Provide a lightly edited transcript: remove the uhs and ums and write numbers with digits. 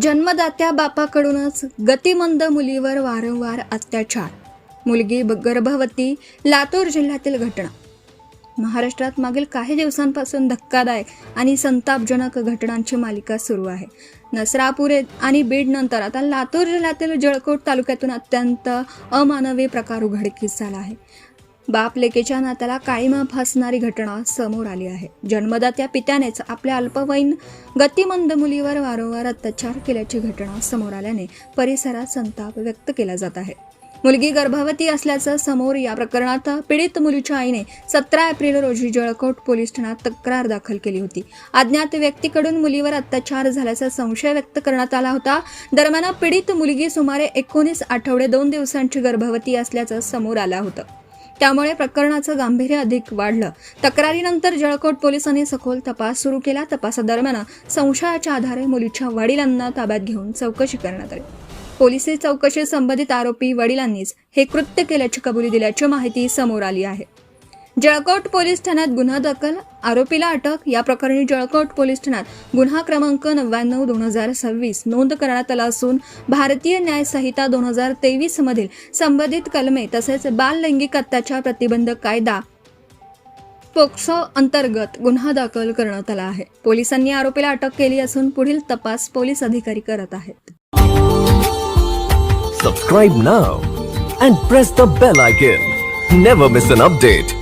जन्मदात्या बापाकडूनच गतिमंद मुलीवर वारंवार अत्याचार, मुलगी गर्भवती, लातूर जिल्ह्यातील घटना। महाराष्ट्रात मागील काही दिवसांपासून धक्कादायक आणि संतापजनक घटनांची मालिका सुरू आहे। नसरापूर आणि बीड नंतर आता लातूर जिल्ह्यातील जळकोट तालुक्यातून अत्यंत अमानवी प्रकार उघडकीस झाला आहे। बाप लेकीच्या नात्याला काळीमा फासणारी घटना समोर आली आहे। जन्मदात्या पित्यानेच आपल्या अल्पवयीन गतिमंद मुलीवर वारंवार अत्याचार केल्याची घटना समोर आल्याने परिसरात संताप व्यक्त केला जात आहे। मुलगी गर्भवती असल्याचं समोर या प्रकरणात पीडित मुलीच्या आईने 17 एप्रिल रोजी जळकोट पोलीस ठाण्यात तक्रार दाखल केली होती। अज्ञात व्यक्तीकडून मुलीवर अत्याचार झाल्याचा संशय व्यक्त करण्यात आला होता। दरम्यान पीडित मुलगी सुमारे 19 आठवडे 2 दिवसांची गर्भवती असल्याचं समोर आलं होतं। त्यामुळे प्रकरणाचं गांभीर्य अधिक वाढलं। तक्रारीनंतर जळकोट पोलिसांनी सखोल तपास सुरू केला। तपासादरम्यान संशयाच्या आधारे मुलीच्या वडिलांना ताब्यात घेऊन चौकशी करण्यात आली। पोलिसी चौकशीत संबंधित आरोपी वडिलांनीच हे कृत्य केल्याची कबुली दिल्याची माहिती समोर आली आहे। जळकोट पोलीस ठाण्यात गुन्हा दाखल, आरोपीला अटक। या प्रकरणी जळकोट पोलीस ठाण्यात गुन्हा क्रमांक 99/2026 नोंद करण्यात आला असून भारतीय न्याय संहिता 2023 मधील संबंधित कलमे तसेच बाल लैंगिक अत्याचार प्रतिबंधक कायदा पोक्सो अंतर्गत गुन्हा दाखल करण्यात आला आहे। पोलिसांनी आरोपीला अटक केली असून पुढील तपास पोलीस अधिकारी करत आहेत। Subscribe now and press the bell icon. Never miss an update.